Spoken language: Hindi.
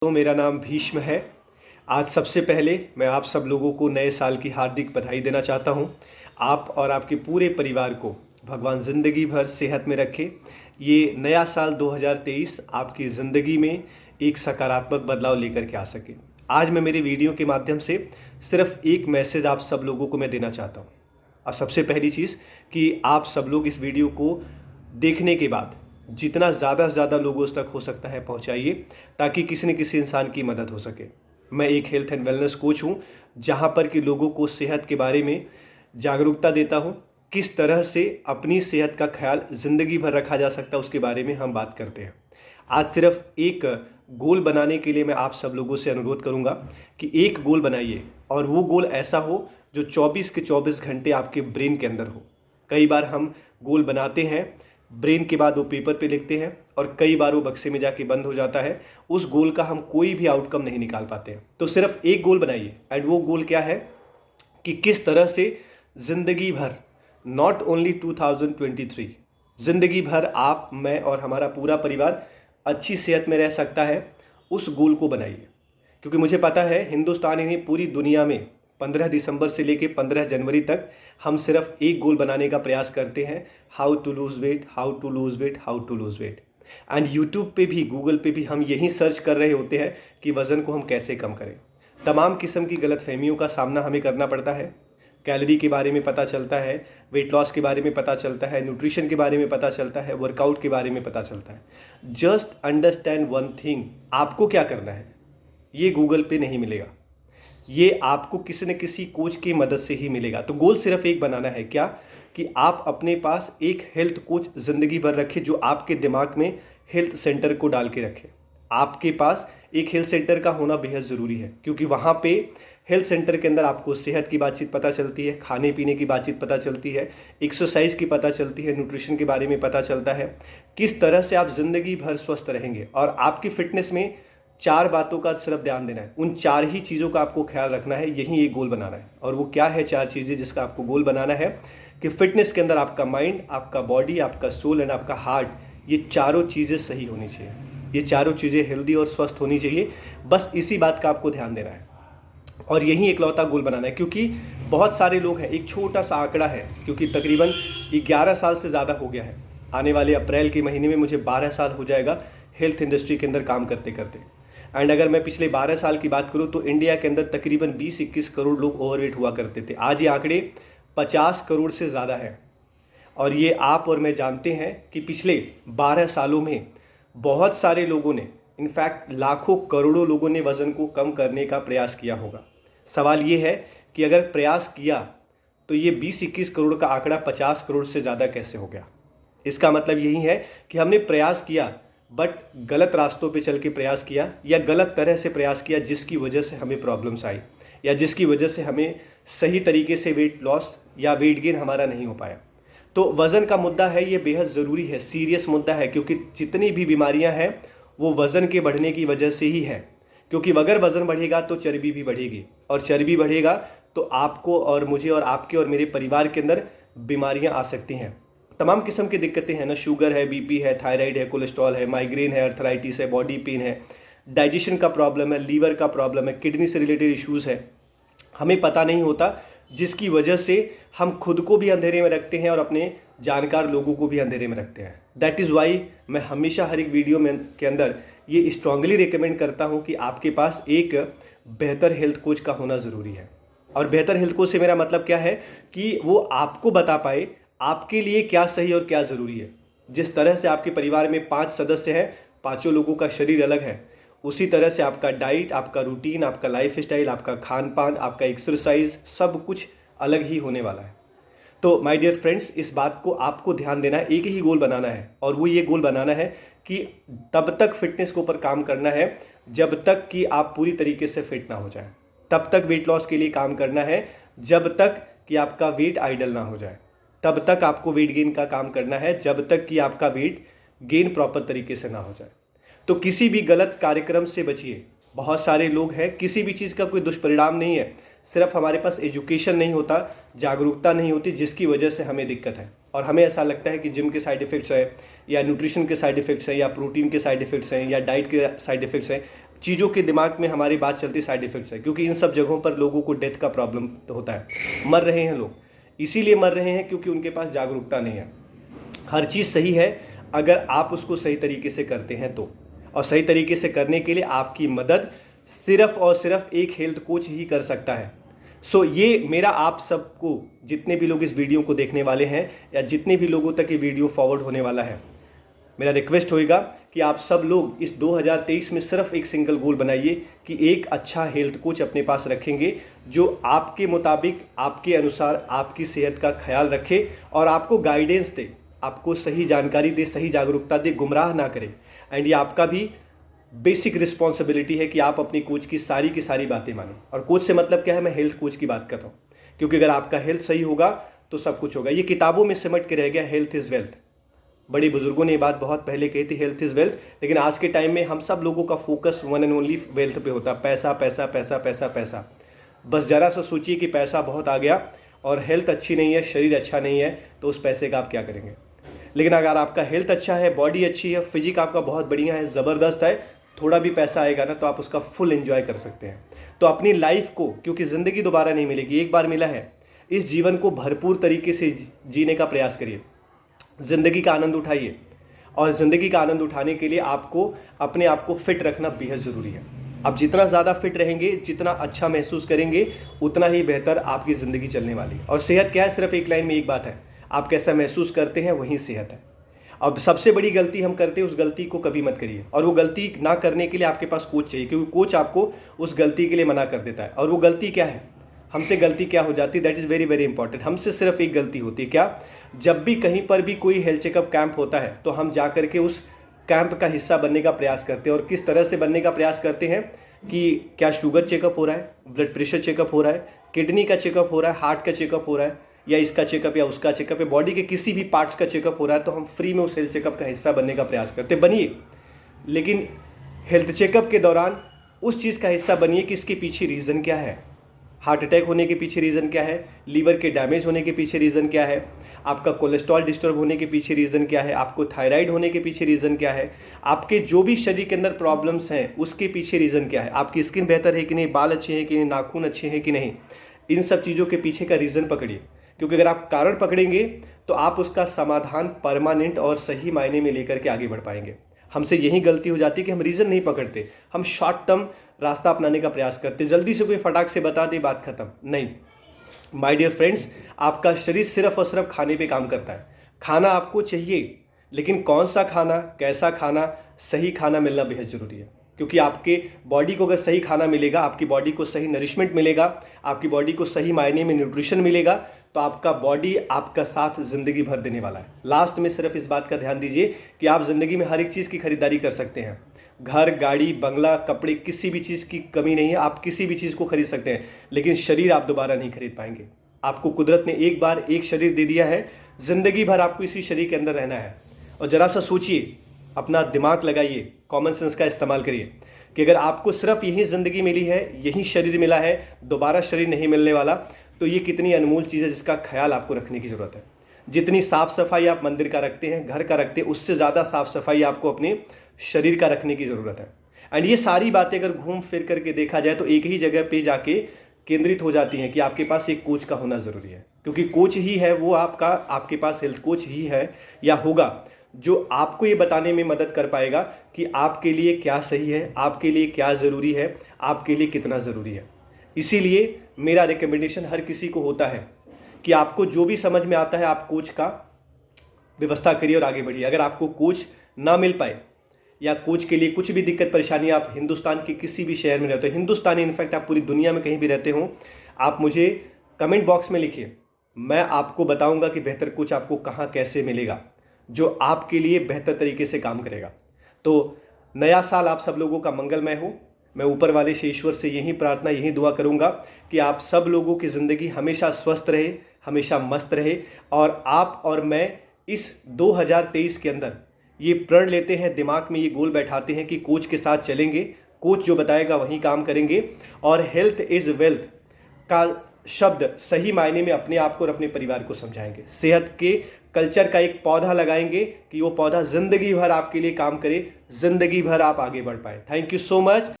तो मेरा नाम भीष्म है। आज सबसे पहले मैं आप सब लोगों को नए साल की हार्दिक बधाई देना चाहता हूं। आप और आपके पूरे परिवार को भगवान ज़िंदगी भर सेहत में रखे। ये नया साल 2023 आपकी ज़िंदगी में एक सकारात्मक बदलाव लेकर के आ सके। आज मैं मेरे वीडियो के माध्यम से सिर्फ एक मैसेज आप सब लोगों को मैं देना चाहता हूँ। और सबसे पहली चीज़ कि आप सब लोग इस वीडियो को देखने के बाद जितना ज़्यादा से ज़्यादा लोगों तक हो सकता है पहुंचाइए, ताकि किसी न किसी इंसान की मदद हो सके। मैं एक हेल्थ एंड वेलनेस कोच हूं, जहां पर कि लोगों को सेहत के बारे में जागरूकता देता हूं। किस तरह से अपनी सेहत का ख्याल ज़िंदगी भर रखा जा सकता है उसके बारे में हम बात करते हैं। आज सिर्फ एक गोल बनाने के लिए मैं आप सब लोगों से अनुरोध करूंगा कि एक गोल बनाइए, और वो गोल ऐसा हो जो 24 के 24 घंटे आपके ब्रेन के अंदर हो। कई बार हम गोल बनाते हैं, ब्रेन के बाद वो पेपर पे लिखते हैं, और कई बार वो बक्से में जाके बंद हो जाता है। उस गोल का हम कोई भी आउटकम नहीं निकाल पाते हैं। तो सिर्फ एक गोल बनाइए, एंड वो गोल क्या है कि किस तरह से ज़िंदगी भर, नॉट ओनली 2023, ज़िंदगी भर आप, मैं और हमारा पूरा परिवार अच्छी सेहत में रह सकता है। उस गोल को बनाइए, क्योंकि मुझे पता है हिंदुस्तान ही नहीं, पूरी दुनिया में 15 दिसंबर से लेके 15 जनवरी तक हम सिर्फ एक गोल बनाने का प्रयास करते हैं, how to lose weight, how to lose weight, how to lose weight. And YouTube पे भी, गूगल पे भी हम यही सर्च कर रहे होते हैं कि वज़न को हम कैसे कम करें। तमाम किस्म की गलतफहमियों का सामना हमें करना पड़ता है। कैलोरी के बारे में पता चलता है, वेट लॉस के बारे में पता चलता है, न्यूट्रिशन के बारे में पता चलता है, वर्कआउट के बारे में पता चलता है। जस्ट अंडरस्टैंड वन थिंग, आपको क्या करना है ये गूगल पे नहीं मिलेगा, ये आपको किसी न किसी कोच की मदद से ही मिलेगा। तो गोल सिर्फ एक बनाना है, क्या कि आप अपने पास एक हेल्थ कोच ज़िंदगी भर रखें, जो आपके दिमाग में हेल्थ सेंटर को डाल के रखे। आपके पास एक हेल्थ सेंटर का होना बेहद ज़रूरी है, क्योंकि वहाँ पे हेल्थ सेंटर के अंदर आपको सेहत की बातचीत पता चलती है, खाने पीने की बातचीत पता चलती है, एक्सरसाइज की पता चलती है, न्यूट्रिशन के बारे में पता चलता है, किस तरह से आप ज़िंदगी भर स्वस्थ रहेंगे। और आपकी फिटनेस में 4 बातों का सिर्फ ध्यान देना है, उन 4 ही चीज़ों का आपको ख्याल रखना है, यही एक गोल बनाना है। और वो क्या है 4 चीज़ें जिसका आपको गोल बनाना है कि फिटनेस के अंदर आपका माइंड, आपका बॉडी, आपका सोल एंड आपका हार्ट, ये चारों चीज़ें सही होनी चाहिए। ये चारों चीज़ें हेल्दी और स्वस्थ होनी चाहिए। बस इसी बात का आपको ध्यान देना है, और यही एकलौता गोल बनाना है। क्योंकि बहुत सारे लोग हैं, एक छोटा सा आंकड़ा है, क्योंकि तकरीबन 11 साल से ज़्यादा हो गया है। आने वाले अप्रैल के महीने में मुझे 12 साल हो जाएगा हेल्थ इंडस्ट्री के अंदर काम करते करते। एंड अगर मैं पिछले 12 साल की बात करूं तो इंडिया के अंदर तकरीबन 20-21 करोड़ लोग ओवरवेट हुआ करते थे। आज ये आंकड़े 50 करोड़ से ज़्यादा है। और ये आप और मैं जानते हैं कि पिछले 12 सालों में बहुत सारे लोगों ने, इनफैक्ट लाखों करोड़ों लोगों ने वज़न को कम करने का प्रयास किया होगा। सवाल ये है कि अगर प्रयास किया तो ये 20-21 करोड़ का आंकड़ा 50 करोड़ से ज़्यादा कैसे हो गया। इसका मतलब यही है कि हमने प्रयास किया, बट गलत रास्तों पे चल के प्रयास किया, या गलत तरह से प्रयास किया, जिसकी वजह से हमें प्रॉब्लम्स आई, या जिसकी वजह से हमें सही तरीके से वेट लॉस या वेट गेन हमारा नहीं हो पाया। तो वज़न का मुद्दा है, ये बेहद ज़रूरी है, सीरियस मुद्दा है, क्योंकि जितनी भी बीमारियां हैं वो वज़न के बढ़ने की वजह से ही है। क्योंकि अगर वज़न बढ़ेगा तो चर्बी भी बढ़ेगी, और चर्बी बढ़ेगा तो आपको और मुझे और आपके और मेरे परिवार के अंदर बीमारियाँ आ सकती हैं। तमाम किस्म की दिक्कतें हैं ना, शुगर है, बीपी है, थायराइड है, कोलेस्ट्रॉल है, माइग्रेन है, अर्थराइटिस है, बॉडी पेन है, डाइजेशन का प्रॉब्लम है, लीवर का प्रॉब्लम है, किडनी से रिलेटेड इश्यूज़ है। हमें पता नहीं होता, जिसकी वजह से हम खुद को भी अंधेरे में रखते हैं और अपने जानकार लोगों को भी अंधेरे में रखते हैं। दैट इज़ वाई मैं हमेशा हर एक वीडियो में के अंदर ये स्ट्रांगली रिकमेंड करता हूँ कि आपके पास एक बेहतर हेल्थ कोच का होना ज़रूरी है। और बेहतर हेल्थ कोच से मेरा मतलब क्या है कि वो आपको बता पाए आपके लिए क्या सही और क्या ज़रूरी है। जिस तरह से आपके परिवार में 5 सदस्य हैं, पाँचों लोगों का शरीर अलग है, उसी तरह से आपका डाइट, आपका रूटीन, आपका लाइफ स्टाइल, आपका खान पान, आपका एक्सरसाइज, सब कुछ अलग ही होने वाला है। तो माय डियर फ्रेंड्स, इस बात को आपको ध्यान देना है, एक ही गोल बनाना है, और वो ये गोल बनाना है कि तब तक फिटनेस के ऊपर काम करना है जब तक कि आप पूरी तरीके से फिट ना हो जाए। तब तक वेट लॉस के लिए काम करना है जब तक कि आपका वेट आइडल ना हो जाए। तब तक आपको वेट गेन का काम करना है जब तक कि आपका वेट गेन प्रॉपर तरीके से ना हो जाए। तो किसी भी गलत कार्यक्रम से बचिए। बहुत सारे लोग हैं, किसी भी चीज़ का कोई दुष्परिणाम नहीं है, सिर्फ हमारे पास एजुकेशन नहीं होता, जागरूकता नहीं होती, जिसकी वजह से हमें दिक्कत है। और हमें ऐसा लगता है कि जिम के साइड इफ़ेक्ट्स हैं, या न्यूट्रिशन के साइड इफ़ेक्ट्स हैं, या प्रोटीन के साइड इफ़ेक्ट्स हैं, या डाइट के साइड इफ़ेक्ट्स हैं, चीज़ों के दिमाग में हमारी बात चलती साइड इफ़ेक्ट्स है, क्योंकि इन सब जगहों पर लोगों को डेथ का प्रॉब्लम होता है, मर रहे हैं लोग। इसीलिए मर रहे हैं क्योंकि उनके पास जागरूकता नहीं है। हर चीज़ सही है अगर आप उसको सही तरीके से करते हैं तो, और सही तरीके से करने के लिए आपकी मदद सिर्फ और सिर्फ एक हेल्थ कोच ही कर सकता है। सो ये मेरा आप सबको, जितने भी लोग इस वीडियो को देखने वाले हैं या जितने भी लोगों तक ये वीडियो फॉरवर्ड होने वाला है, मेरा रिक्वेस्ट होएगा कि आप सब लोग इस 2023 में सिर्फ एक सिंगल गोल बनाइए कि एक अच्छा हेल्थ कोच अपने पास रखेंगे जो आपके मुताबिक, आपके अनुसार आपकी सेहत का ख्याल रखे और आपको गाइडेंस दे, आपको सही जानकारी दे, सही जागरूकता दे, गुमराह ना करे। एंड ये आपका भी बेसिक रिस्पॉन्सिबिलिटी है कि आप अपनी कोच की सारी बातें मानें। और कोच से मतलब क्या है, मैं हेल्थ कोच की बात कर रहा हूँ, क्योंकि अगर आपका हेल्थ सही होगा तो सब कुछ होगा। ये किताबों में सिमट के रह गया, हेल्थ इज़ वेल्थ। बड़े बुजुर्गों ने ये बात बहुत पहले कही थी, हेल्थ इज़ वेल्थ। लेकिन आज के टाइम में हम सब लोगों का focus one and only wealth पे होता है, पैसा पैसा पैसा पैसा पैसा। बस ज़रा सा सोचिए कि पैसा बहुत आ गया और हेल्थ अच्छी नहीं है, शरीर अच्छा नहीं है, तो उस पैसे का आप क्या करेंगे। लेकिन अगर आपका हेल्थ अच्छा है, बॉडी अच्छी है, फिजिक आपका बहुत बढ़िया है, ज़बरदस्त है, थोड़ा भी पैसा आएगा ना तो आप उसका फुल एंजॉय कर सकते हैं। तो अपनी लाइफ को, क्योंकि ज़िंदगी दोबारा नहीं मिलेगी, एक बार मिला है, इस जीवन को भरपूर तरीके से जीने का प्रयास करिए, ज़िंदगी का आनंद उठाइए। और ज़िंदगी का आनंद उठाने के लिए आपको अपने आप को फिट रखना बेहद ज़रूरी है। आप जितना ज़्यादा फिट रहेंगे, जितना अच्छा महसूस करेंगे, उतना ही बेहतर आपकी ज़िंदगी चलने वाली है। और सेहत क्या है, सिर्फ एक लाइन में एक बात है, आप कैसा महसूस करते हैं वही सेहत है। अब सबसे बड़ी गलती हम करते हैं, उस गलती को कभी मत करिए। और वो गलती ना करने के लिए आपके पास कोच चाहिए, क्योंकि कोच आपको उस गलती के लिए मना कर देता है। और वो गलती क्या है, हमसे गलती क्या हो जाती है, that is very very important. हमसे सिर्फ एक गलती होती है, क्या, जब भी कहीं पर भी कोई हेल्थ चेकअप कैंप होता है तो हम जा करके उस कैंप का हिस्सा बनने का प्रयास करते हैं। और किस तरह से बनने का प्रयास करते हैं कि क्या शुगर चेकअप हो रहा है, ब्लड प्रेशर चेकअप हो रहा है, किडनी का चेकअप हो रहा है, हार्ट का चेकअप हो रहा है, या इसका चेकअप या उसका चेकअप है, बॉडी के किसी भी पार्ट्स का चेकअप हो रहा है, तो हम फ्री में उस हेल्थ चेकअप का हिस्सा बनने का प्रयास करते हैं। बनिए, लेकिन हेल्थ चेकअप के दौरान उस चीज़ का हिस्सा बनिए कि इसके पीछे रीज़न क्या है। हार्ट अटैक होने के पीछे रीज़न क्या है, लीवर के डैमेज होने के पीछे रीज़न क्या है, आपका कोलेस्ट्रॉल डिस्टर्ब होने के पीछे रीज़न क्या है, आपको थायराइड होने के पीछे रीज़न क्या है, आपके जो भी शरीर के अंदर प्रॉब्लम्स हैं उसके पीछे रीज़न क्या है, आपकी स्किन बेहतर है कि नहीं, बाल अच्छे हैं कि नहीं, नाखून अच्छे हैं कि नहीं। इन सब चीज़ों के पीछे का रीज़न पकड़िए, क्योंकि अगर आप कारण पकड़ेंगे तो आप उसका समाधान परमानेंट और सही मायने में लेकर के आगे बढ़ पाएंगे। हमसे यही गलती हो जाती है कि हम रीज़न नहीं पकड़ते, हम शॉर्ट टर्म रास्ता अपनाने का प्रयास करते, जल्दी से कोई फटाक से बता दे, बात खत्म। नहीं माय डियर फ्रेंड्स, आपका शरीर सिर्फ और सिर्फ खाने पे काम करता है। खाना आपको चाहिए, लेकिन कौन सा खाना, कैसा खाना, सही खाना मिलना बेहद ज़रूरी है। क्योंकि आपके बॉडी को अगर सही खाना मिलेगा, आपकी बॉडी को सही नरिशमेंट मिलेगा, आपकी बॉडी को सही मायने में न्यूट्रिशन मिलेगा, तो आपका बॉडी आपका साथ ज़िंदगी भर देने वाला है। लास्ट में सिर्फ इस बात का ध्यान दीजिए कि आप ज़िंदगी में हर एक चीज़ की खरीदारी कर सकते हैं, घर, गाड़ी, बंगला, कपड़े, किसी भी चीज़ की कमी नहीं है, आप किसी भी चीज़ को खरीद सकते हैं, लेकिन शरीर आप दोबारा नहीं खरीद पाएंगे। आपको कुदरत ने एक बार एक शरीर दे दिया है, ज़िंदगी भर आपको इसी शरीर के अंदर रहना है। और ज़रा सा सोचिए, अपना दिमाग लगाइए, कॉमन सेंस का इस्तेमाल करिए कि अगर आपको सिर्फ यही ज़िंदगी मिली है, यही शरीर मिला है, दोबारा शरीर नहीं मिलने वाला, तो ये कितनी अनमोल चीज़ है जिसका ख्याल आपको रखने की ज़रूरत है। जितनी साफ़ सफाई आप मंदिर का रखते हैं, घर का रखते हैं, उससे ज़्यादा साफ़ सफाई आपको अपने शरीर का रखने की ज़रूरत है। एंड ये सारी बातें अगर घूम फिर करके देखा जाए तो एक ही जगह पे जाके केंद्रित हो जाती हैं कि आपके पास एक कोच का होना ज़रूरी है, क्योंकि कोच ही है वो आपके पास हेल्थ कोच ही है या होगा जो आपको ये बताने में मदद कर पाएगा कि आपके लिए क्या सही है, आपके लिए क्या ज़रूरी है, आपके लिए कितना ज़रूरी है। इसीलिए मेरा रिकमेंडेशन हर किसी को होता है कि आपको जो भी समझ में आता है आप कोच का व्यवस्था करिए और आगे बढ़िए। अगर आपको कोच ना मिल पाए या कोच के लिए कुछ भी दिक्कत परेशानी, आप हिंदुस्तान के किसी भी शहर में रहते हो, हिंदुस्तानी इनफैक्ट आप पूरी दुनिया में कहीं भी रहते हो, आप मुझे कमेंट बॉक्स में लिखिए, मैं आपको बताऊंगा कि बेहतर कोच आपको कहाँ कैसे मिलेगा जो आपके लिए बेहतर तरीके से काम करेगा। तो नया साल आप सब लोगों का मंगलमय हो। मैं ऊपर वाले से, ईश्वर से यही प्रार्थना, यही दुआ करूंगा कि आप सब लोगों की ज़िंदगी हमेशा स्वस्थ रहे, हमेशा मस्त रहे। और आप और मैं इस 2023 के अंदर ये प्रण लेते हैं, दिमाग में ये गोल बैठाते हैं कि कोच के साथ चलेंगे, कोच जो बताएगा वही काम करेंगे, और हेल्थ इज़ वेल्थ का शब्द सही मायने में अपने आप को और अपने परिवार को समझाएंगे। सेहत के कल्चर का एक पौधा लगाएंगे कि वो पौधा ज़िंदगी भर आपके लिए काम करे, ज़िंदगी भर आप आगे बढ़ पाए। Thank you so much.